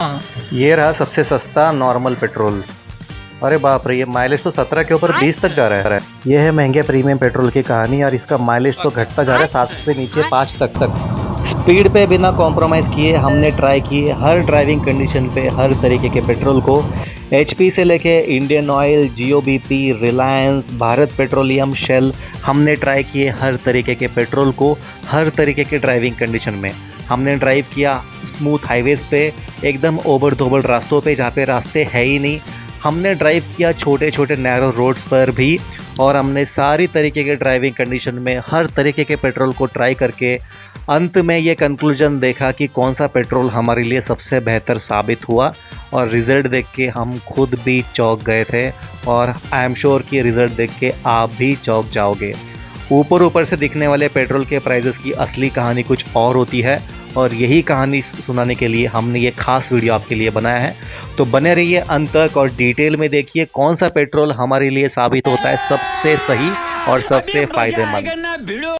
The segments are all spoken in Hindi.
ये रहा सबसे सस्ता नॉर्मल पेट्रोल। अरे बाप रे, ये माइलेज तो 17 के ऊपर 20 तक जा रहा है। ये है महंगे प्रीमियम पेट्रोल की कहानी और इसका माइलेज तो घटता जा रहा है 7 से नीचे 5 तक। स्पीड पे बिना कॉम्प्रोमाइज़ किए हमने ट्राई किए हर ड्राइविंग कंडीशन पे हर तरीके के पेट्रोल को। एचपी से लेके इंडियन ऑयल, जीओबीपी, रिलायंस, भारत पेट्रोलियम, शेल, हमने ट्राई किए हर तरीके के पेट्रोल को हर तरीके के ड्राइविंग कंडीशन में। हमने ड्राइव किया स्मूथ हाईवेज़ पे, एकदम ओबड़ धोबड़ रास्तों पे जहाँ पे रास्ते है ही नहीं। हमने ड्राइव किया छोटे छोटे नैरो रोड्स पर भी, और हमने सारी तरीके के ड्राइविंग कंडीशन में हर तरीके के पेट्रोल को ट्राई करके अंत में ये कंक्लूजन देखा कि कौन सा पेट्रोल हमारे लिए सबसे बेहतर साबित हुआ। और रिज़ल्ट देख के हम खुद भी चौंक गए थे, और आई एम श्योर कि रिज़ल्ट देख के आप भी चौंक जाओगे। ऊपर ऊपर से दिखने वाले पेट्रोल के प्राइजेस की असली कहानी कुछ और होती है, और यही कहानी सुनाने के लिए हमने ये खास वीडियो आपके लिए बनाया है। तो बने रहिए अंत तक और डिटेल में देखिए कौन सा पेट्रोल हमारे लिए साबित होता है सबसे सही और सबसे फायदेमंद।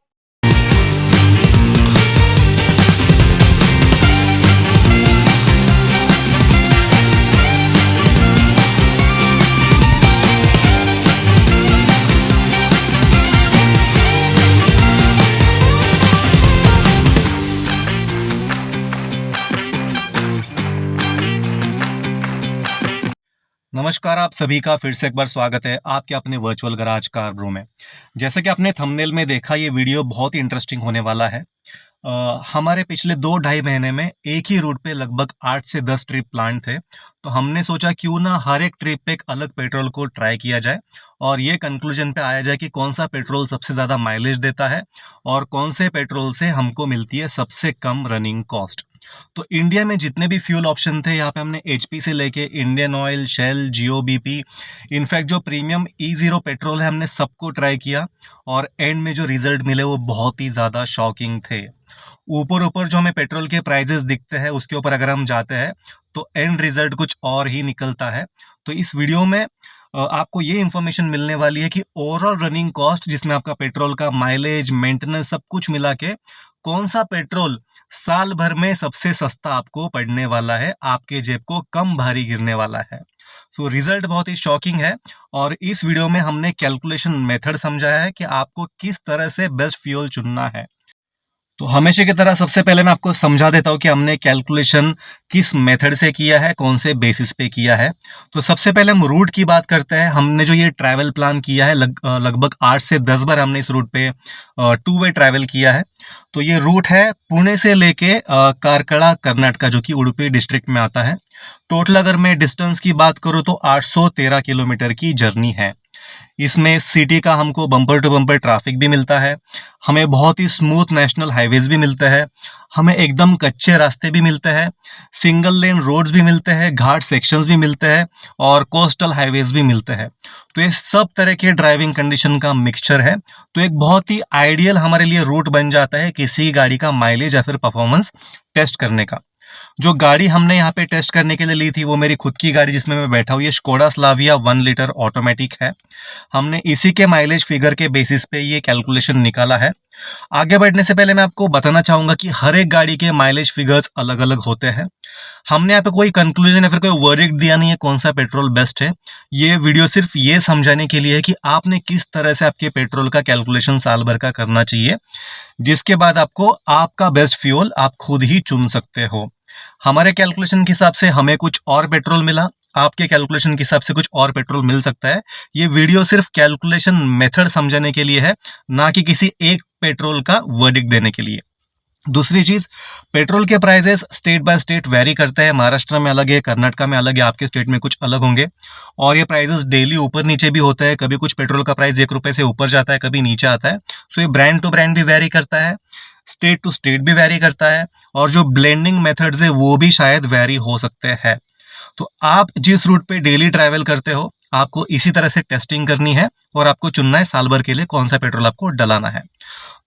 नमस्कार, आप सभी का फिर से एक बार स्वागत है आपके अपने वर्चुअल गराज कार ब्रो में। जैसे कि आपने थंबनेल में देखा, ये वीडियो बहुत ही इंटरेस्टिंग होने वाला है। हमारे पिछले 2-2.5 महीने में एक ही रूट पे लगभग 8 से 10 ट्रिप प्लान थे। तो हमने सोचा क्यों ना हर एक ट्रिप पे एक अलग पेट्रोल को ट्राई किया जाए और ये कंक्लूजन पे आया जाए कि कौन सा पेट्रोल सबसे ज़्यादा माइलेज देता है और कौन से पेट्रोल से हमको मिलती है सबसे कम रनिंग कॉस्ट। तो इंडिया में जितने भी फ्यूल ऑप्शन थे, यहाँ पे हमने एचपी से लेके इंडियन ऑयल, शेल, जियोबीपी, इनफैक्ट जो प्रीमियम E0 पेट्रोल है, हमने सबको ट्राई किया और एंड में जो रिजल्ट मिले वो बहुत ही ज़्यादा शॉकिंग थे। ऊपर ऊपर जो हमें पेट्रोल के प्राइजेस दिखते हैं उसके ऊपर अगर हम जाते हैं तो एंड रिजल्ट कुछ और ही निकलता है। तो इस वीडियो में आपको ये इन्फॉर्मेशन मिलने वाली है कि ओवरऑल रनिंग कॉस्ट, जिसमें आपका पेट्रोल का माइलेज, मेंटेनेंस सब कुछ मिला के कौन सा पेट्रोल साल भर में सबसे सस्ता आपको पड़ने वाला है, आपके जेब को कम भारी गिरने वाला है। सो रिजल्ट बहुत ही शॉकिंग है और इस वीडियो में हमने कैलकुलेशन मेथड समझाया है कि आपको किस तरह से बेस्ट फ्यूल चुनना है। तो हमेशा की तरह सबसे पहले मैं आपको समझा देता हूँ कि हमने कैलकुलेशन किस मेथड से किया है, कौन से बेसिस पे किया है। तो सबसे पहले हम रूट की बात करते हैं। हमने जो ये ट्रैवल प्लान किया है, लगभग 8 से 10 बार हमने इस रूट पे 2 वे ट्रैवल किया है। तो ये रूट है पुणे से लेके कारकड़ा, कर्नाटका, जो कि उडुपी डिस्ट्रिक्ट में आता है। टोटल अगर मैं डिस्टेंस की बात करूँ तो 813 किलोमीटर की जर्नी है। इसमें सिटी का हमको बम्पर टू बम्पर ट्रैफिक भी मिलता है, हमें बहुत ही स्मूथ नेशनल हाईवेज भी मिलते हैं, हमें एकदम कच्चे रास्ते भी मिलते हैं, सिंगल लेन रोड्स भी मिलते हैं, घाट सेक्शंस भी मिलते हैं और कोस्टल हाईवेज भी मिलते हैं। तो ये सब तरह के ड्राइविंग कंडीशन का मिक्सचर है। तो एक बहुत ही आइडियल हमारे लिए रूट बन जाता है किसी गाड़ी का माइलेज या फिर परफॉर्मेंस टेस्ट करने का। जो गाड़ी हमने यहाँ पे टेस्ट करने के लिए ली थी वो मेरी खुद की गाड़ी जिसमें मैं बैठा हूँ, ये स्कोडा स्लाविया 1 लीटर ऑटोमेटिक है। हमने इसी के माइलेज फिगर के बेसिस पे ये कैलकुलेशन निकाला है। आगे बढ़ने से पहले मैं आपको बताना चाहूंगा कि हर एक गाड़ी के माइलेज फिगर्स अलग अलग होते हैं। हमने यहाँ पे कोई कंक्लूजन या फिर कोई वर्डिक्ट दिया नहीं है कौन सा पेट्रोल बेस्ट है। ये वीडियो सिर्फ ये समझाने के लिए है कि आपने किस तरह से आपके पेट्रोल का कैलकुलेशन साल भर का करना चाहिए, जिसके बाद आपको आपका बेस्ट फ्यूल आप खुद ही चुन सकते हो। हमारे कैलकुलेशन के हिसाब से हमें कुछ और पेट्रोल मिला, आपके कैलकुलेशन के हिसाब से कुछ और पेट्रोल मिल सकता है। ये वीडियो सिर्फ कैलकुलेशन मेथड समझने के लिए है, ना कि किसी एक पेट्रोल का वर्डिक्ट देने के लिए। दूसरी चीज, पेट्रोल के prices state by state vary करते हैं। महाराष्ट्र में अलग है, कर्नाटका में अलग है, आपके स्टेट में कुछ अलग होंगे और ये प्राइजेस डेली ऊपर नीचे भी होता है। कभी कुछ पेट्रोल का प्राइस 1 रुपए से ऊपर जाता है, कभी नीचे आता है। सो ये ब्रांड टू ब्रांड भी वेरी करता है, स्टेट टू स्टेट भी वेरी करता है और जो ब्लेंडिंग मेथड्स है वो भी शायद वेरी हो सकते हैं। तो आप जिस रूट पे डेली ट्रैवल करते हो आपको इसी तरह से टेस्टिंग करनी है और आपको चुनना है साल भर के लिए कौन सा पेट्रोल आपको डलाना है।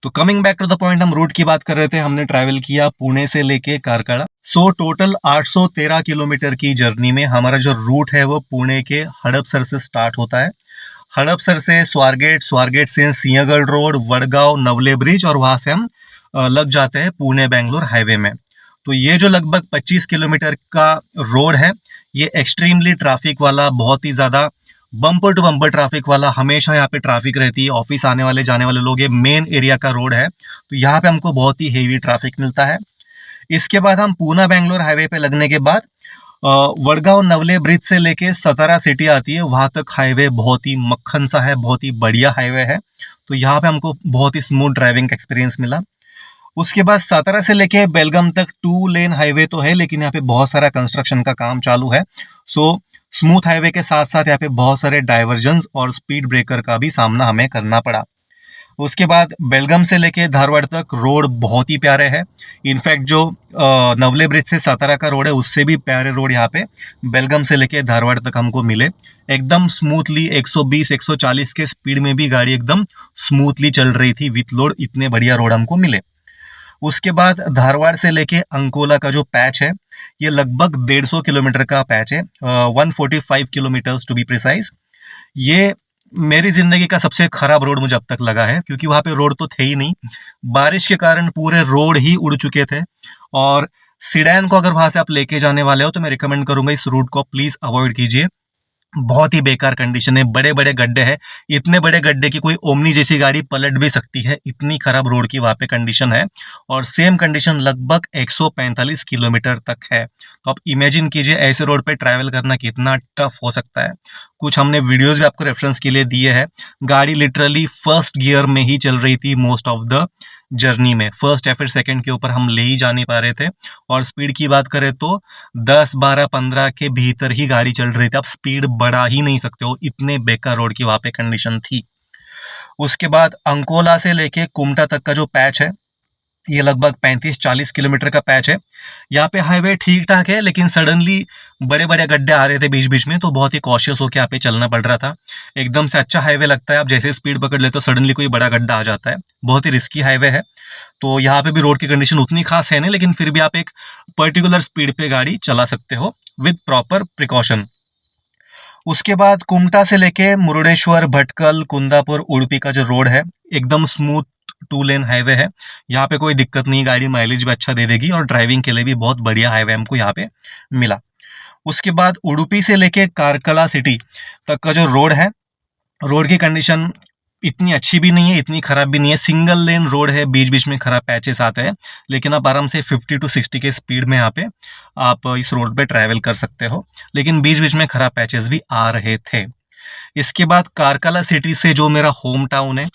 तो coming back to the point, हम रूट की बात कर रहे थे। हमने ट्रैवल किया पुणे से लेके कारकड़ा। सो टोटल 813 किलोमीटर की जर्नी में हमारा जो रूट है वो पुणे के हड़पसर से स्टार्ट होता है। हड़पसर से स्वारगेट, स्वारगेट से सिंहगढ़ रोड, वडगांव, नवले ब्रिज और वहां से हम लग जाते हैं पुणे बेंगलोर हाईवे में। तो ये जो लगभग 25 किलोमीटर का रोड है, ये एक्सट्रीमली ट्रैफिक वाला, बहुत ही ज़्यादा बम्पर टू बम्पर ट्रैफिक वाला, हमेशा यहाँ पे ट्रैफिक रहती है। ऑफिस आने वाले जाने वाले लोग, ये मेन एरिया का रोड है, तो यहाँ पे हमको बहुत ही हेवी ट्रैफिक मिलता है। इसके बाद हम पूना बेंगलोर हाईवे पे लगने के बाद वडगांव नवले ब्रिज से लेके सतारा सिटी आती है, वहां तक हाईवे बहुत ही मक्खन सा है, बहुत ही बढ़िया हाईवे है। तो यहाँ पे हमको बहुत ही स्मूथ ड्राइविंग एक्सपीरियंस मिला। उसके बाद सतारा से लेके बेलगाम तक 2 लेन हाईवे तो है, लेकिन यहाँ पे बहुत सारा कंस्ट्रक्शन का काम चालू है। सो स्मूथ हाईवे के साथ साथ यहाँ पे बहुत सारे डाइवर्जन्स और स्पीड ब्रेकर का भी सामना हमें करना पड़ा। उसके बाद बेलगाम से लेके धारवाड़ तक रोड बहुत ही प्यारे हैं। इनफैक्ट जो नवले ब्रिज से सातारा का रोड है, उससे भी प्यारे रोड यहाँ पे बेलगाम से लेके धारवाड़ तक हमको मिले। एकदम स्मूथली 120-140 के स्पीड में भी गाड़ी एकदम स्मूथली चल रही थी विथ लोड, इतने बढ़िया रोड हमको मिले। उसके बाद धारवाड़ से लेके अंकोला का जो पैच है, ये लगभग 150 किलोमीटर का पैच है, 145 किलोमीटर्स टू बी प्रिसाइज। ये मेरी जिंदगी का सबसे खराब रोड मुझे अब तक लगा है, क्योंकि वहां पे रोड तो थे ही नहीं, बारिश के कारण पूरे रोड ही उड़ चुके थे। और सीडैन को अगर वहां से आप लेके जाने वाले हो तो मैं रिकमेंड करूंगा इस रूट को प्लीज अवॉइड कीजिए। बहुत ही बेकार कंडीशन है, बड़े बड़े गड्ढे हैं, इतने बड़े गड्ढे की कोई ओमनी जैसी गाड़ी पलट भी सकती है, इतनी खराब रोड की वहां पे कंडीशन है। और सेम कंडीशन लगभग 145 किलोमीटर तक है। तो आप इमेजिन कीजिए ऐसे रोड पे ट्रैवल करना कितना टफ हो सकता है। कुछ हमने वीडियोस भी आपको रेफरेंस के लिए दिए हैं। गाड़ी लिटरली फर्स्ट गियर में ही चल रही थी मोस्ट ऑफ द जर्नी में, फर्स्ट या फिर सेकंड के ऊपर हम ले ही जा नहीं पा रहे थे। और स्पीड की बात करें तो 10, 12, 15 के भीतर ही गाड़ी चल रही थी। आप स्पीड बढ़ा ही नहीं सकते हो, इतने बेकार रोड की वहां पे कंडीशन थी। उसके बाद अंकोला से लेके कुमटा तक का जो पैच है, ये लगभग 35-40 किलोमीटर का पैच है। यहाँ पे हाईवे ठीक ठाक है, लेकिन सडनली बड़े बड़े गड्ढे आ रहे थे बीच बीच में, तो बहुत ही कॉशियस होकर यहाँ पे चलना पड़ रहा था। एकदम से अच्छा हाईवे लगता है, आप जैसे स्पीड पकड़ लेते हो सडनली कोई बड़ा गड्ढा आ जाता है। बहुत ही रिस्की हाईवे है। तो यहाँ पे भी रोड की कंडीशन उतनी खास है नहीं, लेकिन फिर भी आप एक पर्टिकुलर स्पीड पे गाड़ी चला सकते हो विद प्रॉपर प्रिकॉशन। उसके बाद कुमटा से लेके मुरुडेश्वर, भटकल, कुंदापुर, उडुपी का जो रोड है, एकदम स्मूथ 2 लेन हाईवे है। यहाँ पे कोई दिक्कत नहीं, गाड़ी माइलेज भी अच्छा दे देगी और ड्राइविंग के लिए भी बहुत बढ़िया हाईवे हमको यहाँ पे मिला। उसके बाद उडुपी से लेके कारकला सिटी तक का जो रोड है, रोड की कंडीशन इतनी अच्छी भी नहीं है, इतनी खराब भी नहीं है। सिंगल लेन रोड है, बीच बीच में खराब पैचेस आते हैं, लेकिन आप आराम से 50-60 के स्पीड में यहाँ पे आप इस रोड पे ट्रैवल कर सकते हो, लेकिन बीच बीच में खराब पैचेस भी आ रहे थे। इसके बाद कारकला सिटी से जो मेरा होम टाउन है,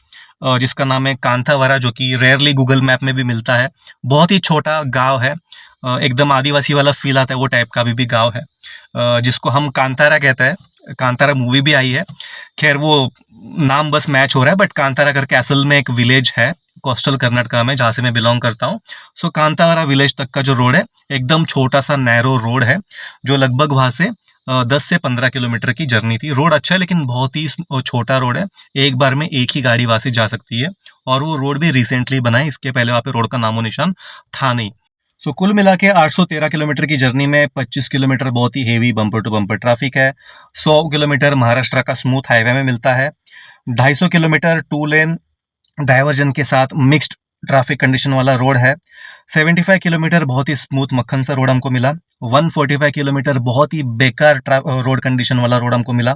जिसका नाम है कांथावरा, जो कि रेयरली गूगल मैप में भी मिलता है, बहुत ही छोटा गांव है, एकदम आदिवासी वाला फील आता है, वो टाइप का भी गांव है, जिसको हम कांतारा कहते हैं। कांतारा मूवी भी आई है, खैर वो नाम बस मैच हो रहा है, बट कांतारा करके असल में एक विलेज है कोस्टल कर्नाटका में, जहाँ से मैं बिलोंग करता हूँ। सो कांतावरा विलेज तक का जो रोड है, एकदम छोटा सा नैरो रोड है, जो लगभग वहाँ से 10 से 15 किलोमीटर की जर्नी थी। रोड अच्छा है, लेकिन बहुत ही छोटा रोड है, एक बार में एक ही गाड़ी वहाँ से जा सकती है। और वो रोड भी रिसेंटली बना है, इसके पहले वहाँ पे रोड का नामो निशान था नहीं। सो कुल मिला के 813 किलोमीटर की जर्नी में 25 किलोमीटर बहुत ही heavy bumper to bumper traffic है, 100 किलोमीटर महाराष्ट्र का स्मूथ हाईवे में मिलता है, 250 किलोमीटर 2 लेन डाइवर्जन के साथ मिक्स्ड ट्रैफिक कंडीशन वाला रोड है, 75 किलोमीटर बहुत ही स्मूथ मक्खन सा रोड हमको मिला, 145 किलोमीटर बहुत ही बेकार रोड कंडीशन वाला रोड हमको मिला,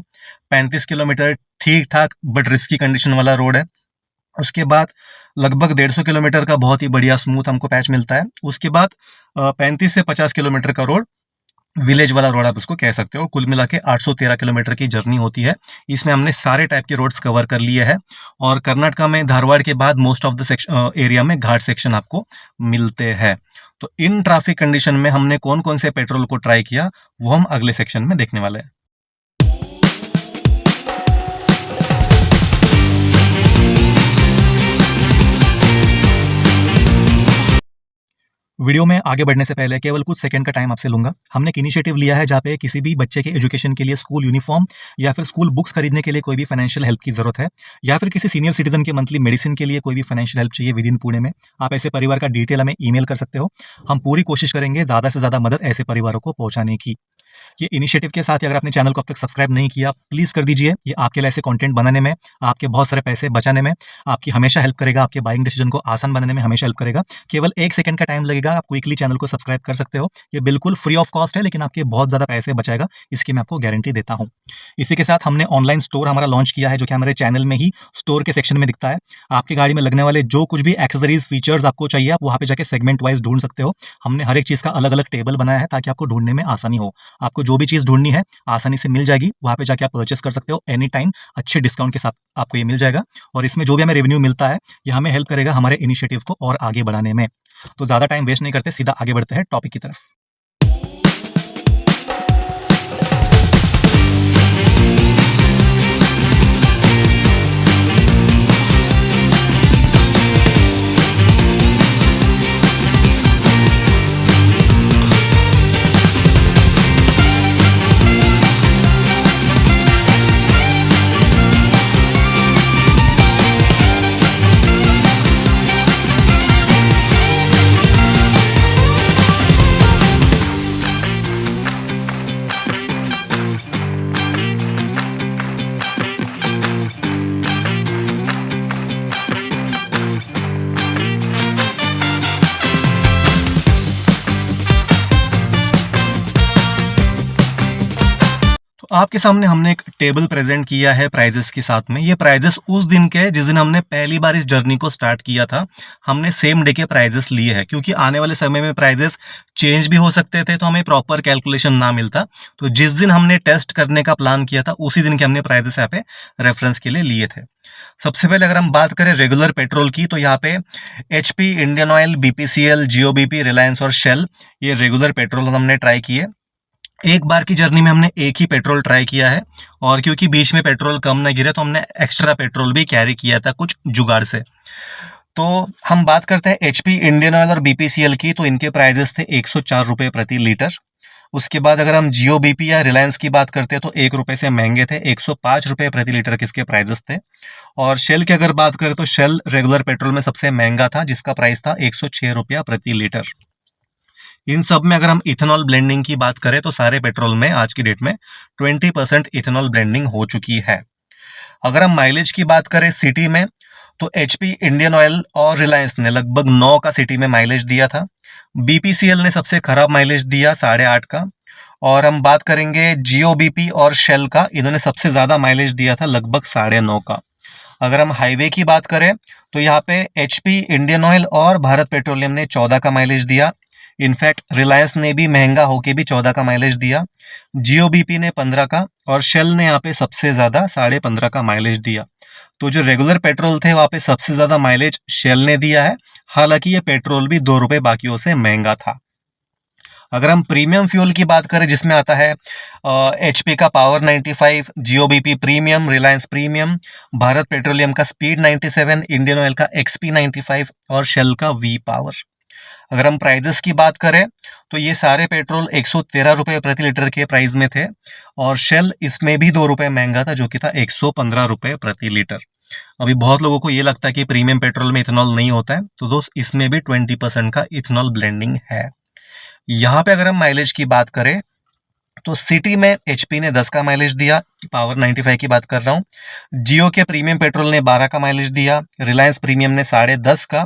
35 किलोमीटर ठीक ठाक बट रिस्की कंडीशन वाला रोड है। उसके बाद लगभग 150 किलोमीटर का बहुत ही बढ़िया स्मूथ हमको पैच मिलता है। उसके बाद 35 से 50 किलोमीटर का रोड, विलेज वाला रोड आप उसको कह सकते हो। कुल मिला के 813 किलोमीटर की जर्नी होती है। इसमें हमने सारे टाइप के रोड्स कवर कर लिए हैं, और कर्नाटका में धारवाड़ के बाद मोस्ट ऑफ द एरिया में घाट सेक्शन आपको मिलते हैं। तो इन ट्रैफिक कंडीशन में हमने कौन कौन से पेट्रोल को ट्राई किया, वो हम अगले सेक्शन में देखने वाले हैं। वीडियो में आगे बढ़ने से पहले केवल कुछ सेकंड का टाइम आपसे लूंगा। हमने एक इनिशिएटिव लिया है जहाँ पे किसी भी बच्चे के एजुकेशन के लिए स्कूल यूनिफॉर्म या फिर स्कूल बुक्स खरीदने के लिए कोई भी फाइनेंशियल हेल्प की जरूरत है, या फिर किसी सीनियर सिटीजन के मंथली मेडिसिन के लिए कोई भी फाइनेंशियल हेल्प चाहिए विद इन पुणे में, आप ऐसे परिवार का डिटेल हमें ईमेल कर सकते हो। हम पूरी कोशिश करेंगे ज़्यादा से ज़्यादा मदद ऐसे परिवारों को पहुँचाने की। ये इनिशिएटिव के साथ ही अगर आपने चैनल को अब तक सब्सक्राइब नहीं किया, प्लीज़ कर दीजिए। ये आपके लिए ऐसे कंटेंट बनाने में, आपके बहुत सारे पैसे बचाने में आपकी हमेशा हेल्प करेगा, आपके बाइंग डिसीजन को आसान बनाने में हमेशा हेल्प करेगा। केवल 1 सेकंड का टाइम लगेगा, आप क्विकली चैनल को सब्सक्राइब कर सकते हो। ये बिल्कुल फ्री ऑफ कॉस्ट है, लेकिन आपके बहुत ज़्यादा पैसे बचाएगा, इसकी मैं आपको गारंटी देता हूँ। इसी के साथ हमने ऑनलाइन स्टोर हमारा लॉन्च किया है, जो कि हमारे चैनल में ही स्टोर के सेक्शन में दिखता है। आपकी गाड़ी में लगने वाले जो कुछ भी एक्सेसरीज, फीचर्स आपको चाहिए, आप वहाँ पे जाके सेगमेंट वाइज ढूंढ सकते हो। हमने हर एक चीज़ का अलग-अलग टेबल बनाया है ताकि आपको ढूंढने में आसानी हो। आपको जो भी चीज़ ढूंढनी है आसानी से मिल जाएगी, वहाँ पे जाके आप परचेस कर सकते हो एनी टाइम, अच्छे डिस्काउंट के साथ आपको ये मिल जाएगा। और इसमें जो भी हमें रेवेन्यू मिलता है, ये हमें हेल्प करेगा हमारे इनिशिएटिव को और आगे बढ़ाने में। तो ज़्यादा टाइम वेस्ट नहीं करते, सीधा आगे बढ़ते हैं टॉपिक की तरफ। आपके सामने हमने एक टेबल प्रेजेंट किया है प्राइजेस के साथ में। ये प्राइजेस उस दिन के जिस दिन हमने पहली बार इस जर्नी को स्टार्ट किया था, हमने सेम डे के प्राइजेस लिए हैं, क्योंकि आने वाले समय में प्राइजेस चेंज भी हो सकते थे, तो हमें प्रॉपर कैलकुलेशन ना मिलता। तो जिस दिन हमने टेस्ट करने का प्लान किया था, उसी दिन के हमने प्राइजेस यहाँ पे रेफरेंस के लिए लिए थे। सबसे पहले अगर हम बात करें रेगुलर पेट्रोल की, तो यहाँ पे HP, Indian oil, BPCL, GOBP, Reliance और शेल, ये रेगुलर पेट्रोल हमने ट्राई किए। एक बार की जर्नी में हमने एक ही पेट्रोल ट्राई किया है, और क्योंकि बीच में पेट्रोल कम न गिरे तो हमने एक्स्ट्रा पेट्रोल भी कैरी किया था कुछ जुगाड़ से। तो हम बात करते हैं HP, इंडियन ऑयल और BPCL की, तो इनके प्राइजेस थे 104 रुपये प्रति लीटर। उसके बाद अगर हम GOBP या रिलायंस की बात करते हैं तो 1 रुपये से महंगे थे, 105 रुपये प्रति लीटर किसके प्राइजेस थे। और शेल की अगर बात करें तो शेल रेगुलर पेट्रोल में सबसे महंगा था, जिसका प्राइस था 106 रुपया प्रति लीटर। इन सब में अगर हम इथेनॉल ब्लेंडिंग की बात करें तो सारे पेट्रोल में आज की डेट में 20% इथेनॉल ब्लेंडिंग हो चुकी है। अगर हम माइलेज की बात करें सिटी में, तो HP, इंडियन ऑयल और रिलायंस ने लगभग 9 का सिटी में माइलेज दिया था। BPCL ने सबसे खराब माइलेज दिया 8.5 का। और हम बात करेंगे GOBP और शेल का, इन्होंने सबसे ज़्यादा माइलेज दिया था लगभग 9.5 का। अगर हम हाईवे की बात करें तो यहाँ पे HP, इंडियन ऑयल और भारत पेट्रोलियम ने 14 का माइलेज दिया। इनफैक्ट रिलायंस ने भी महंगा होके भी 14 का माइलेज दिया। GOBP ने 15 का, और शेल ने यहाँ पे सबसे ज़्यादा 15.5 का माइलेज दिया। तो जो रेगुलर पेट्रोल थे वहाँ पे सबसे ज़्यादा माइलेज शेल ने दिया है, हालांकि ये पेट्रोल भी 2 रुपये बाकियों से महंगा था। अगर हम प्रीमियम फ्यूल की बात करें, जिसमें आता है HP का power 95, GOBP premium, Reliance premium, Bharat petroleum का स्पीड 97, इंडियन ऑयल का XP 95 और शेल का V पावर। अगर हम प्राइजेस की बात करें तो ये सारे पेट्रोल 113 रुपये प्रति लीटर के प्राइस में थे, और शेल इसमें भी 2 रुपये महंगा था, जो कि था 115 रुपये प्रति लीटर। अभी बहुत लोगों को ये लगता है कि प्रीमियम पेट्रोल में इथेनॉल नहीं होता है, तो दोस्त इसमें भी 20% का इथेनॉल ब्लेंडिंग है। यहाँ पे अगर हम माइलेज की बात करें तो सिटी में HP ने 10 का माइलेज दिया, पावर 95 की बात कर रहा हूँ। जियो के प्रीमियम पेट्रोल ने 12 का माइलेज दिया, रिलायंस प्रीमियम ने 10.5 का,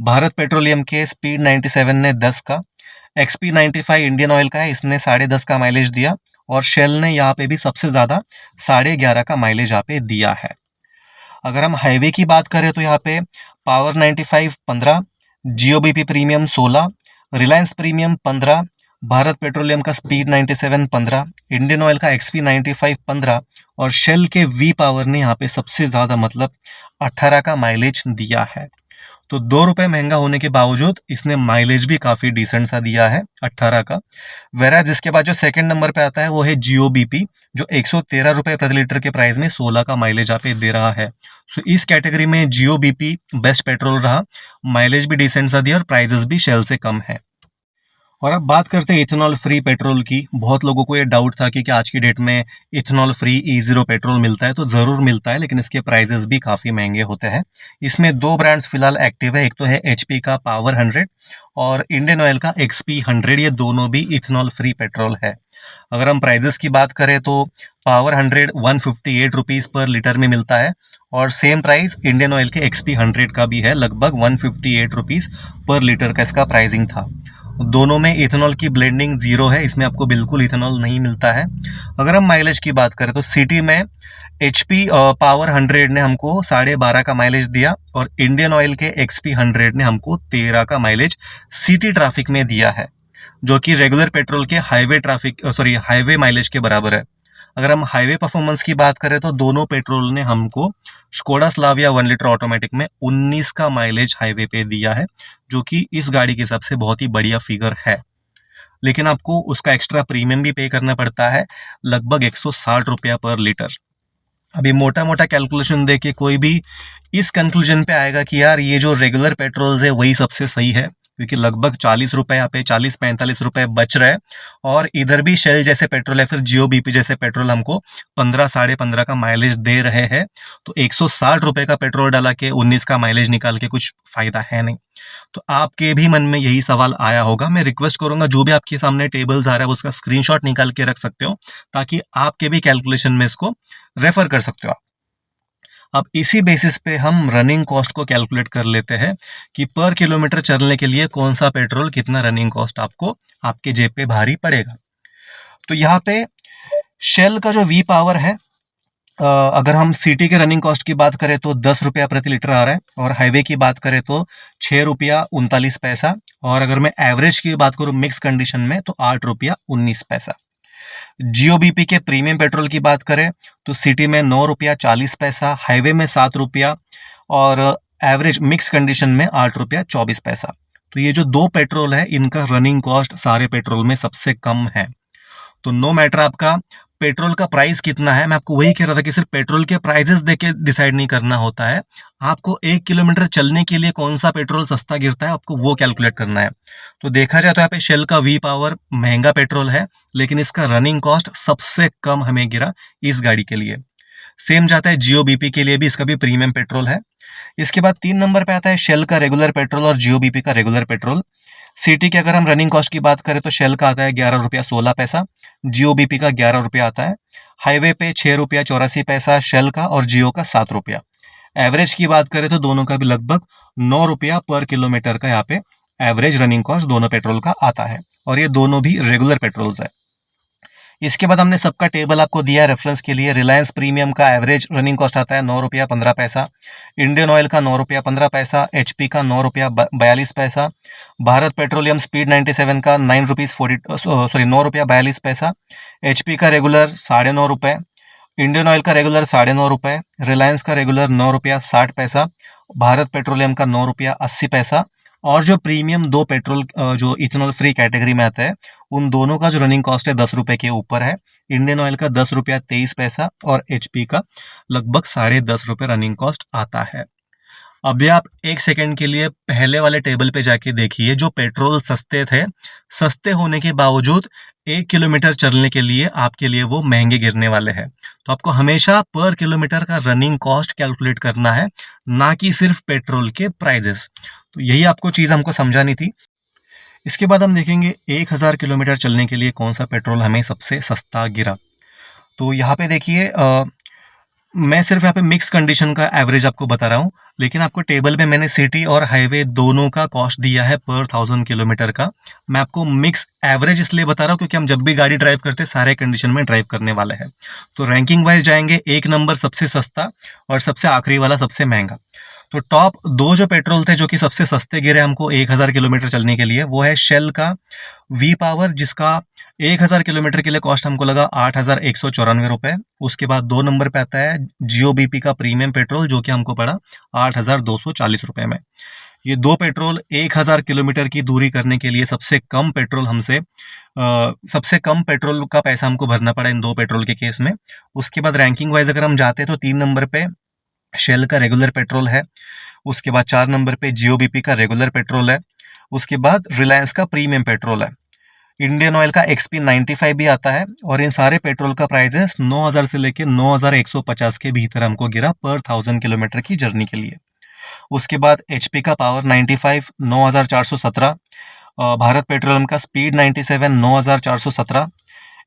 भारत पेट्रोलियम के स्पीड 97 ने 10 का, XP 95 इंडियन ऑयल का है, इसने 10.5 का माइलेज दिया, और शेल ने यहाँ पे भी सबसे ज़्यादा 11.5 का माइलेज यहाँ पे दिया है। अगर हम हाईवे की बात करें तो यहाँ पे power 95 15, GOBP premium 16, Reliance premium 15, Bharat petroleum का स्पीड 97 15, इंडियन ऑयल का XP 95 15, और शेल के V पावर ने यहाँ पे सबसे ज़्यादा मतलब 18 का माइलेज दिया है। तो 2 रुपये महंगा होने के बावजूद इसने माइलेज भी काफ़ी डिसेंट सा दिया है 18 का। वेरा जिसके बाद जो सेकंड नंबर पे आता है वो है GOBP, जो 113 रुपये प्रति लीटर के प्राइस में 16 का माइलेज यहाँ पे दे रहा है। सो इस कैटेगरी में GOBP बेस्ट पेट्रोल रहा, माइलेज भी डिसेंट सा दिया और प्राइजेस भी शेल से कम है। और अब बात करते हैं इथेनॉल फ्री पेट्रोल की। बहुत लोगों को ये डाउट था कि क्या आज की डेट में इथेनॉल फ्री E0 पेट्रोल मिलता है, तो ज़रूर मिलता है, लेकिन इसके प्राइजेस भी काफ़ी महंगे होते हैं। इसमें दो ब्रांड्स फिलहाल एक्टिव है, एक तो है HP का पावर 100 और इंडियन ऑयल का XP 100। ये दोनों भी इथेनॉल फ्री पेट्रोल है। अगर हम प्राइजेस की बात करें तो पावर 100 158 रुपीज़ पर लीटर में मिलता है और सेम प्राइस इंडियन ऑयल के XP 100 का भी है, लगभग 158 रुपीज़ पर लीटर का इसका प्राइसिंग था। दोनों में इथेनॉल की ब्लेंडिंग ज़ीरो है, इसमें आपको बिल्कुल इथेनॉल नहीं मिलता है। अगर हम माइलेज की बात करें तो सिटी में HP पावर 100 ने हमको 12.5 का माइलेज दिया और इंडियन ऑयल के XP 100 ने हमको 13 का माइलेज सिटी ट्रैफिक में दिया है, जो कि रेगुलर पेट्रोल के हाईवे माइलेज के बराबर है। अगर हम हाईवे परफॉर्मेंस की बात करें तो दोनों पेट्रोल ने हमको स्कोडा स्लाविया 1 लीटर ऑटोमेटिक में 19 का माइलेज हाईवे पे दिया है, जो कि इस गाड़ी के हिसाब से बहुत ही बढ़िया फिगर है। लेकिन आपको उसका एक्स्ट्रा प्रीमियम भी पे करना पड़ता है, लगभग 160 रुपया पर लीटर। अभी मोटा मोटा कैलकुलेशन देके कोई भी इस कंक्लूजन पे आएगा कि यार ये जो रेगुलर पेट्रोल्स है वही सबसे सही है, क्योंकि लगभग 40 रुपए यहाँ पे 40-45 रुपए बच रहे हैं और इधर भी शेल जैसे पेट्रोल या फिर जियो बीपी जैसे पेट्रोल हमको 15-15.5 का माइलेज दे रहे हैं। तो 160 रुपए का पेट्रोल डाला के 19 का माइलेज निकाल के कुछ फायदा है नहीं। तो आपके भी मन में यही सवाल आया होगा। मैं रिक्वेस्ट करूंगा जो भी आपके सामने टेबल्स आ रहा है उसका स्क्रीनशॉट निकाल के रख सकते हो, ताकि आपके भी कैलकुलेशन में इसको रेफर कर सकते हो आप। अब इसी बेसिस पे हम रनिंग कॉस्ट को कैलकुलेट कर लेते हैं कि पर किलोमीटर चलने के लिए कौन सा पेट्रोल कितना रनिंग कॉस्ट आपको आपके जेब पे भारी पड़ेगा। तो यहाँ पे शेल का जो वी पावर है, अगर हम सिटी के रनिंग कॉस्ट की बात करें तो 10 रुपया प्रति लीटर आ रहा है और हाईवे की बात करें तो 6 रुपया 39 पैसा, और अगर मैं एवरेज की बात करूँ मिक्स कंडीशन में तो 8 रुपया 19 पैसा। जियो बीपी के प्रीमियम पेट्रोल की बात करें तो सिटी में 9 रुपया 40 पैसा, हाईवे में 7 रुपया और एवरेज मिक्स कंडीशन में 8 रुपया 24 पैसा। तो ये जो दो पेट्रोल है इनका रनिंग कॉस्ट सारे पेट्रोल में सबसे कम है। तो नो मैटर आपका पेट्रोल का प्राइस कितना है, मैं आपको वही कह रहा था कि सिर्फ पेट्रोल के प्राइजेस देख के डिसाइड नहीं करना होता है, आपको 1 किलोमीटर चलने के लिए कौन सा पेट्रोल सस्ता गिरता है आपको वो कैलकुलेट करना है। तो देखा जाए तो यहाँ पे शेल का वी पावर महंगा पेट्रोल है, लेकिन इसका रनिंग कॉस्ट सबसे कम हमें गिरा इस गाड़ी के लिए। सेम जाता है जियो बीपी के लिए भी, इसका भी प्रीमियम पेट्रोल है। इसके बाद 3 नंबर पे आता है शेल का रेगुलर पेट्रोल और जियो बीपी का रेगुलर पेट्रोल। सिटी की अगर हम रनिंग कॉस्ट की बात करें तो शेल का आता है 11 रुपया 16 पैसा, जियो बीपी का 11 रुपया आता है। हाईवे पे 6 रुपया 84 पैसा शेल का और जियो का 7 रुपया। एवरेज की बात करें तो दोनों का भी लगभग 9 रुपया पर किलोमीटर का यहाँ पे एवरेज रनिंग कॉस्ट दोनों पेट्रोल का आता है, और ये दोनों भी रेगुलर पेट्रोल्स है। इसके बाद हमने सबका टेबल आपको दिया है रेफरेंस के लिए। रिलायंस प्रीमियम का एवरेज रनिंग कॉस्ट आता है 9 रुपया 15 पैसा, इंडियन ऑयल का 9 रुपया 15 पैसा, HP का 9 रुपया 42 पैसा, भारत पेट्रोलियम स्पीड 97 का 9 रुपया 42 पैसा, HP का रेगुलर 9.5 रुपये, इंडियन ऑयल का रेगुलर 9.5 रुपये, रिलायंस का रेगुलर 9 रुपया 60 पैसा, भारत पेट्रोलियम का 9 रुपया 80 पैसा, और जो प्रीमियम दो पेट्रोल जो इथेनॉल फ्री कैटेगरी में आता है उन दोनों का जो रनिंग कॉस्ट है 10 रुपये के ऊपर है। इंडियन ऑयल का 10 रुपया 23 पैसा और HP का लगभग 10.5 रुपये रनिंग कॉस्ट आता है। अभी आप एक सेकंड के लिए पहले वाले टेबल पे जाके देखिए, जो पेट्रोल सस्ते थे, सस्ते होने के बावजूद 1 किलोमीटर चलने के लिए आपके लिए वो महंगे गिरने वाले हैं। तो आपको हमेशा पर किलोमीटर का रनिंग कॉस्ट कैलकुलेट करना है, ना कि सिर्फ पेट्रोल के प्राइजेस। तो यही आपको चीज़ हमको समझानी थी। इसके बाद हम देखेंगे 1000 किलोमीटर चलने के लिए कौन सा पेट्रोल हमें सबसे सस्ता गिरा। तो यहाँ पे देखिए, मैं सिर्फ यहाँ पे मिक्स कंडीशन का एवरेज आपको बता रहा हूँ, लेकिन आपको टेबल में मैंने सिटी और हाईवे दोनों का कॉस्ट दिया है पर 1000 किलोमीटर का। मैं आपको मिक्स एवरेज इसलिए बता रहा हूँ क्योंकि हम जब भी गाड़ी ड्राइव करते हैं सारे कंडीशन में ड्राइव करने वाले हैं। तो रैंकिंग वाइज जाएंगे, 1 नंबर सबसे सस्ता और सबसे आखिरी वाला सबसे महंगा। तो टॉप दो जो पेट्रोल थे जो कि सबसे सस्ते गिरे हमको 1000 किलोमीटर चलने के लिए, वो है शेल का वी पावर, जिसका 1000 किलोमीटर के लिए कॉस्ट हमको लगा 8,194 रुपये। उसके बाद 2 नंबर पे आता है जियो बीपी का प्रीमियम पेट्रोल, जो कि हमको पड़ा 8,240 रुपये में। ये दो पेट्रोल 1000 किलोमीटर की दूरी करने के लिए सबसे कम पेट्रोल का पैसा हमको भरना पड़ा इन दो पेट्रोल के केस में। उसके बाद रैंकिंग वाइज अगर हम जाते हैं तो 3 नंबर पे शेल का रेगुलर पेट्रोल है, उसके बाद 4 नंबर पे जियो बीपी का रेगुलर पेट्रोल है, उसके बाद रिलायंस का प्रीमियम पेट्रोल है। इंडियन ऑयल का XP95 भी आता है और इन सारे पेट्रोल का प्राइस 9,000 से लेके 9,150 के भीतर हमको गिरा पर 1000 किलोमीटर की जर्नी के लिए। उसके बाद HP का पावर 95 9,417, भारत पेट्रोलियम का स्पीड 97 9,417,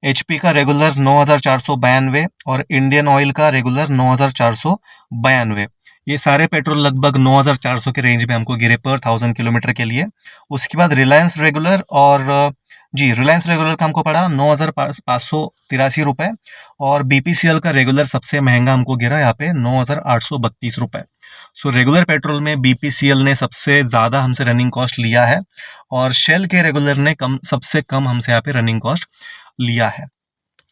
HP का रेगुलर 9,492 और इंडियन ऑयल का रेगुलर 9,492। ये सारे पेट्रोल लगभग 9,400 के रेंज में हमको गिरे पर 1000 किलोमीटर के लिए। उसके बाद रिलायंस रेगुलर और रिलायंस रेगुलर का हमको पड़ा 9,583 रुपये और BPCL का रेगुलर सबसे महंगा हमको गिरा यहाँ पे 9,832 रुपये। सो रेगुलर पेट्रोल में BPCL ने सबसे ज़्यादा हमसे रनिंग कॉस्ट लिया है और शेल के रेगुलर ने सबसे कम हमसे यहाँ पे रनिंग कॉस्ट लिया है।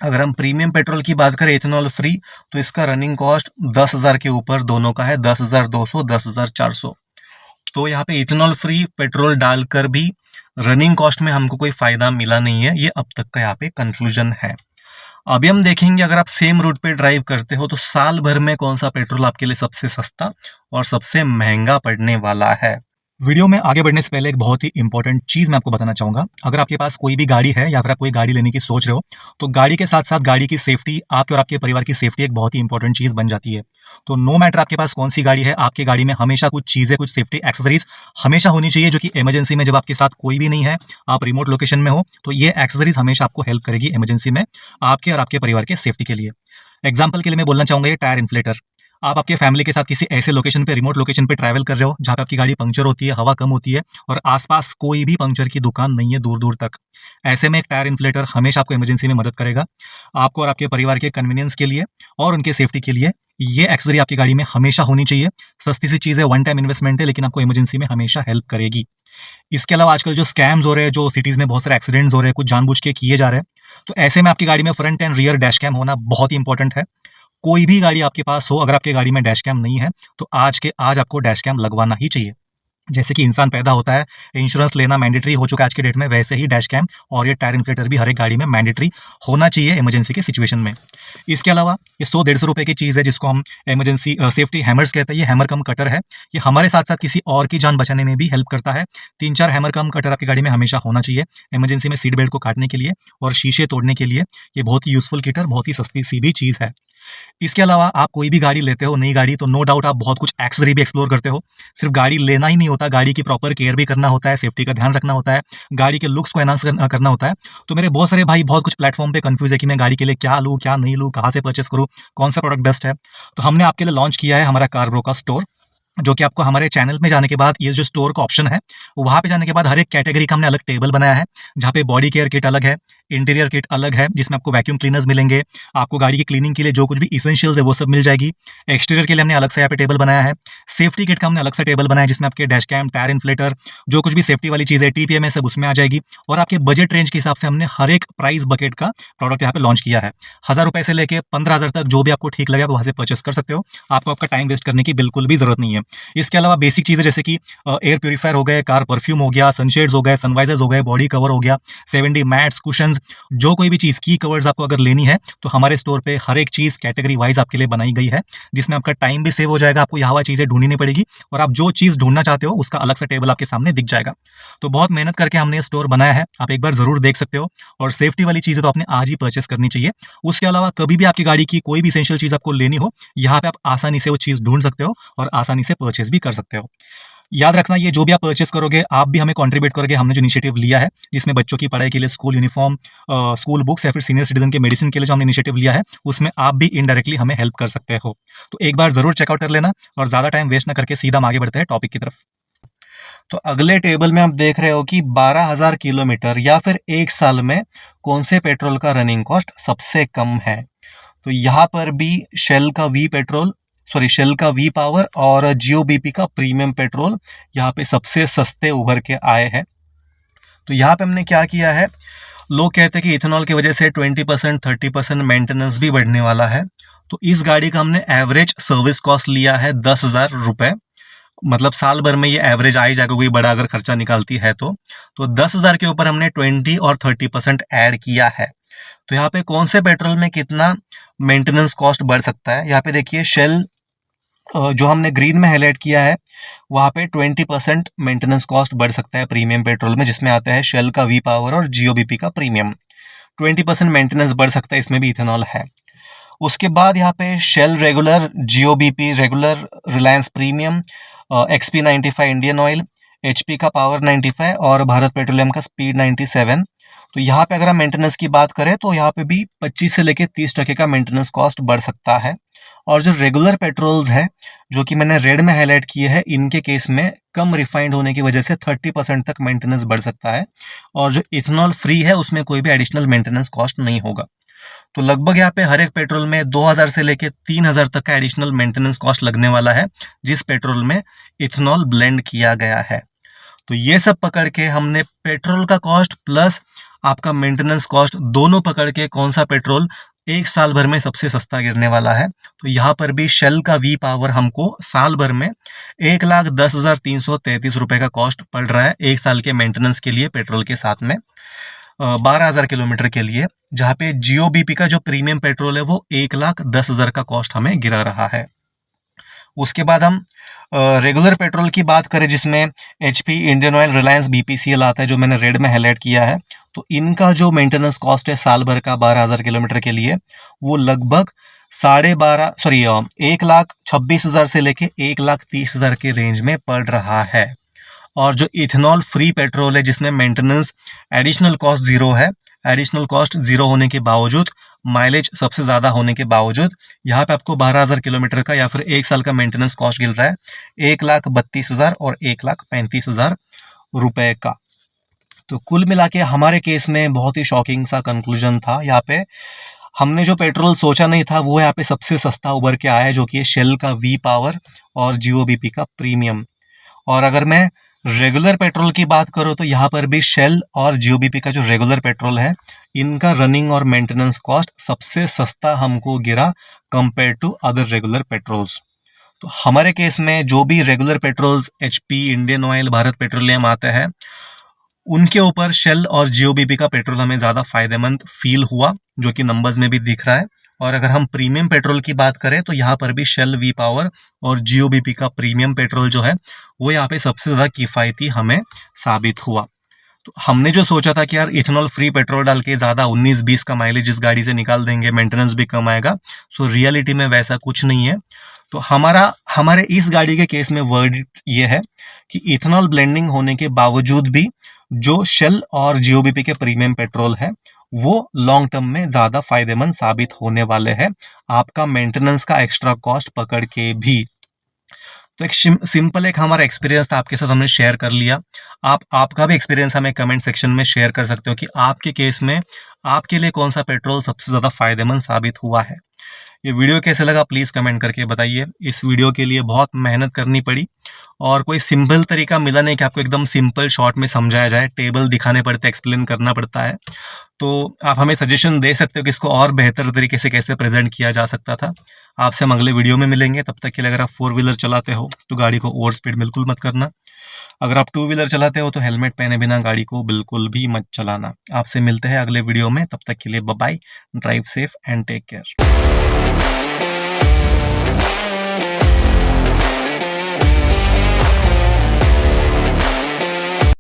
अगर हम प्रीमियम पेट्रोल की बात करें इथेनॉल फ्री, तो इसका रनिंग कॉस्ट 10,000 के ऊपर दोनों का है, 10,200 10,400। तो यहाँ पे इथेनॉल फ्री पेट्रोल डालकर भी रनिंग कॉस्ट में हमको कोई फ़ायदा मिला नहीं है, ये अब तक का यहाँ पे कंक्लूजन है। अभी हम देखेंगे अगर आप सेम रूट पे ड्राइव करते हो तो साल भर में कौन सा पेट्रोल आपके लिए सबसे सस्ता और सबसे महंगा पड़ने वाला है। वीडियो में आगे बढ़ने से पहले एक बहुत ही इंपॉर्टेंट चीज़ मैं आपको बताना चाहूँगा। अगर आपके पास कोई भी गाड़ी है या फिर आप कोई गाड़ी लेने की सोच रहे हो, तो गाड़ी के साथ साथ गाड़ी की सेफ्टी, आपके और आपके परिवार की सेफ्टी एक बहुत ही इंपॉर्टेंट चीज़ बन जाती है। तो नो मैटर आपके पास कौन सी गाड़ी है, आपकी गाड़ी में हमेशा कुछ चीज़ें, कुछ सेफ्टी एक्सेसरीज हमेशा होनी चाहिए, जो कि इमरजेंसी में जब आपके साथ कोई भी नहीं है, आप रिमोट लोकेशन में हो, तो ये एक्सेसरीज हमेशा आपको हेल्प करेगी इमरजेंसी में आपके और आपके परिवार के सेफ्टी के लिए। एग्जाम्पल के लिए मैं बोलना चाहूँगा ये टायर इन्फ्लेटर। आप आपके फैमिली के साथ किसी ऐसे लोकेशन पे, रिमोट लोकेशन पे ट्रैवल कर रहे हो जहाँ पे आपकी गाड़ी पंक्चर होती है, हवा कम होती है और आसपास कोई भी पंक्चर की दुकान नहीं है दूर दूर तक। ऐसे में एक टायर इन्फ्लेटर हमेशा आपको इमरजेंसी में मदद करेगा। आपको और आपके परिवार के कन्वीनियंस के लिए और उनके सेफ्टी के लिए ये एक्सेसरी आपकी गाड़ी में हमेशा होनी चाहिए। सस्ती सी चीज़ है, वन टाइम इन्वेस्टमेंट है, लेकिन आपको इमरजेंसी में हमेशा हेल्प करेगी। इसके अलावा आजकल जो स्कैम्स हो रहे हैं, जो सिटीज़ में बहुत सारे एक्सीडेंट्स हो रहे हैं, कुछ जानबूझ के किए जा रहे हैं, तो ऐसे में आपकी गाड़ी में front and rear dash cam होना बहुत ही इंपॉर्टेंट है। कोई भी गाड़ी आपके पास हो, अगर आपकी गाड़ी में डैश कैम नहीं है तो आज के आज आपको डैश कैम लगवाना ही चाहिए। जैसे कि इंसान पैदा होता है, इंश्योरेंस लेना मैंडेटरी हो चुका है आज के डेट में, वैसे ही डैश कैम और ये टायर इन्फ्लेटर भी हर एक गाड़ी में मैंडेटरी होना चाहिए इमरजेंसी के सिचुएशन में। इसके अलावा ये 100-150 रुपये की चीज़ है जिसको हम इमरजेंसी सेफ्टी हैमर्स कहते हैं। ये हैमर कम कटर है, ये हमारे साथ साथ किसी और की जान बचाने में भी हेल्प करता है। 3-4 हैमर कम कटर आपकी गाड़ी में हमेशा होना चाहिए इमरजेंसी में सीट बेल्ट को काटने के लिए और शीशे तोड़ने के लिए। ये बहुत ही यूजफुल किट है, बहुत ही सस्ती सी भी चीज़ है। इसके अलावा आप कोई भी गाड़ी लेते हो, नई गाड़ी, तो नो डाउट आप बहुत कुछ एक्सेसरी भी एक्सप्लोर करते हो। सिर्फ गाड़ी लेना ही नहीं होता, गाड़ी की प्रॉपर केयर भी करना होता है, सेफ्टी का ध्यान रखना होता है, गाड़ी के लुक्स को एनहांस करना होता है। तो मेरे बहुत सारे भाई बहुत कुछ प्लेटफॉर्म पे कंफ्यूज है कि मैं गाड़ी के लिए क्या लूँ, क्या नहीं लूँ, कहाँ से परचेस करूँ, कौन सा प्रोडक्ट बेस्ट है। तो हमने आपके लिए लॉन्च किया है हमारा कार-ब्रो का स्टोर, जो कि आपको हमारे चैनल में जाने के बाद ये जो स्टोर का ऑप्शन है, वहाँ पे जाने के बाद हर एक कैटेगरी का हमने अलग टेबल बनाया है, जहाँ पे बॉडी केयर किट अलग है, इंटीरियर किट अलग है, जिसमें आपको वैक्यूम क्लीनर्स मिलेंगे, आपको गाड़ी की क्लीनिंग के लिए जो कुछ भी इसेंशियल्स है वो सब मिल जाएगी। एक्सटीरियर के लिए हमने अलग से यहाँ पे टेबल बनाया है। सेफ्टी किट का हमने अलग से टेबल बनाया है, जिसमें आपके डैश कैम, टायर इन्फ्लेटर, जो कुछ भी सेफ्टी वाली चीज़ है, TPMS सब उसमें आ जाएगी। और आपके बजट रेंज के हिसाब से हमने हर एक प्राइस बकेट का प्रोडक्ट यहाँ पे लॉन्च किया है। 1000 रुपये से लेकर 15,000 तक जो भी आपको ठीक लगे आप वहाँ से परचेस कर सकते हो। आपको आपका टाइम वेस्ट करने की बिल्कुल भी जरूरत नहीं है। इसके अलावा बेसिक चीज़ें जैसे कि एयर प्यूरीफायर हो गए, कार परफ्यूम हो गया, सनशेड्स हो गए, सनवाइजर्स हो गए, बॉडी कवर हो गया, 7D मैट्स, कुशंस, जो कोई भी चीज़ की कवर्स आपको अगर लेनी है तो हमारे स्टोर पे हर एक चीज़ कैटेगरी वाइज आपके लिए बनाई गई है, जिसमें आपका टाइम भी सेव हो जाएगा, आपको यहाँ चीज़ें ढूंढनी नहीं पड़ेगी और आप जो चीज़ ढूंढना चाहते हो उसका अलग सा टेबल आपके सामने दिख जाएगा। तो बहुत मेहनत करके हमने ये स्टोर बनाया है, आप एक बार ज़रूर देख सकते हो। और सेफ्टी वाली चीज़ें तो आपने आज ही परचेस करनी चाहिए। उसके अलावा कभी भी आपकी गाड़ी की कोई भी इसेंशियल चीज़ आपको लेनी हो, यहाँ पे आप आसानी से वो चीज़ ढूंढ सकते हो और आसानी से परचेस भी कर सकते हो। याद रखना, ये जो भी आप परचेस करोगे आप भी हमें कंट्रीब्यूट करोगे। हमने जो इनिशिएटिव लिया है जिसमें बच्चों की पढ़ाई के लिए स्कूल यूनिफॉर्म, स्कूल बुक्स या फिर सीनियर सिटीजन के मेडिसिन के लिए जो हमने इनिशिएटिव लिया है, उसमें आप भी इनडायरेक्टली हमें हेल्प कर सकते हो। तो एक बार ज़रूर चेकआउट कर लेना और ज़्यादा टाइम वेस्ट ना करके सीधा हम आगे बढ़ते हैं टॉपिक की तरफ। तो अगले टेबल में आप देख रहे हो कि 12,000 किलोमीटर या फिर एक साल में कौन से पेट्रोल का रनिंग कॉस्ट सबसे कम है। तो यहाँ पर भी शेल का वी पावर और GOBP का प्रीमियम पेट्रोल यहाँ पे सबसे सस्ते उभर के आए हैं। तो यहाँ पे हमने क्या किया है, लोग कहते हैं कि इथेनॉल की वजह से 20% 30% मेंटेनेंस भी बढ़ने वाला है। तो इस गाड़ी का हमने एवरेज सर्विस कॉस्ट लिया है 10,000 रुपये। मतलब साल भर में ये एवरेज आ ही जाएगा, कोई बड़ा अगर खर्चा निकालती है तो 10,000 के ऊपर हमने 20 और 30% ऐड किया है। तो यहाँ पे कौन से पेट्रोल में कितना मेंटेनेंस कॉस्ट बढ़ सकता है, यहाँ पे देखिए शेल जो हमने ग्रीन में हाईलाइट किया है वहाँ पे 20% मेंटेनेंस कॉस्ट बढ़ सकता है प्रीमियम पेट्रोल में, जिसमें आता है शेल का वी पावर और GOBP का प्रीमियम। 20% मेंटेनेंस बढ़ सकता है, इसमें भी इथेनॉल है। उसके बाद यहाँ पे Shell regular, GOBP regular, Reliance premium, XP95 Indian Oil, HP का पावर 95 और भारत पेट्रोलियम का स्पीड 97। तो यहाँ पे अगर हम मेंटेनेंस की बात करें तो यहाँ पे भी 25 से लेके 30% का मेंटेनेंस कॉस्ट बढ़ सकता है। और जो रेगुलर पेट्रोल्स है जो कि मैंने रेड में हाईलाइट किए हैं, इनके केस में कम रिफाइंड होने की वजह से 30% तक मेंटेनेंस बढ़ सकता है। और जो इथेनॉल फ्री है उसमें कोई भी एडिशनल मेंटेनेंस कॉस्ट नहीं होगा। तो लगभग यहाँ पे हर एक पेट्रोल में 2000 से लेके 3000 तक का एडिशनल मेंटेनेंस कॉस्ट लगने वाला है जिस पेट्रोल में इथेनॉल ब्लेंड किया गया है। तो ये सब पकड़ के हमने पेट्रोल का कॉस्ट प्लस आपका मेंटेनेंस कॉस्ट दोनों पकड़ के कौन सा पेट्रोल एक साल भर में सबसे सस्ता गिरने वाला है। तो यहाँ पर भी शेल का वी पावर हमको साल भर में 1,10,333 रुपये का कॉस्ट पड़ रहा है एक साल के मेंटेनेंस के लिए पेट्रोल के साथ में 12,000 किलोमीटर के लिए, जहाँ पे GOBP का जो प्रीमियम पेट्रोल है वो 1,10,000 का कॉस्ट हमें गिरा रहा है। उसके बाद हम रेगुलर पेट्रोल की बात करें जिसमें HP, Indian oil, Reliance, BPCL आता है जो मैंने रेड में हाईलाइट किया है। तो इनका जो मेंटेनेंस कॉस्ट है साल भर का 12,000 किलोमीटर के लिए वो लगभग 1,26,000 से लेके 1,30,000 के रेंज में पड़ रहा है। और जो इथेनॉल फ्री पेट्रोल है जिसमें मेंटेनेंस एडिशनल कॉस्ट ज़ीरो है, एडिशनल कॉस्ट ज़ीरो होने के बावजूद, माइलेज सबसे ज़्यादा होने के बावजूद यहाँ पे आपको 12,000 किलोमीटर का या फिर एक साल का मेंटेनेंस कॉस्ट गिर रहा है 1,32,000 और 1,35,000 रुपए का। तो कुल मिला के हमारे केस में बहुत ही शॉकिंग सा कंक्लूजन था। यहाँ पे हमने जो पेट्रोल सोचा नहीं था वो यहाँ पे सबसे सस्ता उभर के आया है, जो कि शेल का वी पावर और GOBP का प्रीमियम। और अगर मैं रेगुलर पेट्रोल की बात करूँ तो यहाँ पर भी शेल और GOBP का जो रेगुलर पेट्रोल है इनका रनिंग और मेंटेनेंस कॉस्ट सबसे सस्ता हमको गिरा compare to other regular petrols. तो हमारे केस में जो भी regular petrols HP, Indian Oil, Bharat Petroleum आते हैं उनके ऊपर शेल और GOBP का पेट्रोल हमें ज़्यादा फायदेमंद फील हुआ, जो कि नंबर्स में भी दिख रहा है। और अगर हम प्रीमियम पेट्रोल की बात करें तो यहाँ पर भी शेल वी पावर और GOBP का प्रीमियम पेट्रोल जो है वो यहाँ पे सबसे ज़्यादा किफ़ायती हमें साबित हुआ। तो हमने जो सोचा था कि यार इथेनॉल फ्री पेट्रोल डाल के ज़्यादा 19-20 का माइलेज इस गाड़ी से निकाल देंगे, मेंटेनेंस भी कम आएगा, सो रियलिटी में वैसा कुछ नहीं है। तो हमारे इस गाड़ी के केस में वर्डिक्ट ये है कि इथेनॉल ब्लेंडिंग होने के बावजूद भी जो शेल और GOBP के प्रीमियम पेट्रोल है वो लॉन्ग टर्म में ज़्यादा फायदेमंद साबित होने वाले हैं आपका मेंटेनेंस का एक्स्ट्रा कॉस्ट पकड़ के भी। तो एक सिंपल एक हमारा एक्सपीरियंस था, आपके साथ हमने शेयर कर लिया। आपका भी एक्सपीरियंस हमें कमेंट सेक्शन में शेयर कर सकते हो कि आपके केस में आपके लिए कौन सा पेट्रोल सबसे ज़्यादा फायदेमंद साबित हुआ है। ये वीडियो कैसे लगा प्लीज़ कमेंट करके बताइए। इस वीडियो के लिए बहुत मेहनत करनी पड़ी और कोई सिंपल तरीका मिला नहीं कि आपको एकदम सिंपल शॉर्ट में समझाया जाए, टेबल दिखाने पड़ते, एक्सप्लेन करना पड़ता है। तो आप हमें सजेशन दे सकते हो कि इसको और बेहतर तरीके से कैसे प्रेजेंट किया जा सकता था। आपसे हम अगले वीडियो में मिलेंगे, तब तक के लिए अगर आप 4 व्हीलर चलाते हो तो गाड़ी को ओवर स्पीड बिल्कुल मत करना। अगर आप 2 व्हीलर चलाते हो तो हेलमेट पहने बिना गाड़ी को बिल्कुल भी मत चलाना। आपसे मिलते हैं अगले वीडियो में, तब तक के लिए bye bye, drive safe and take care.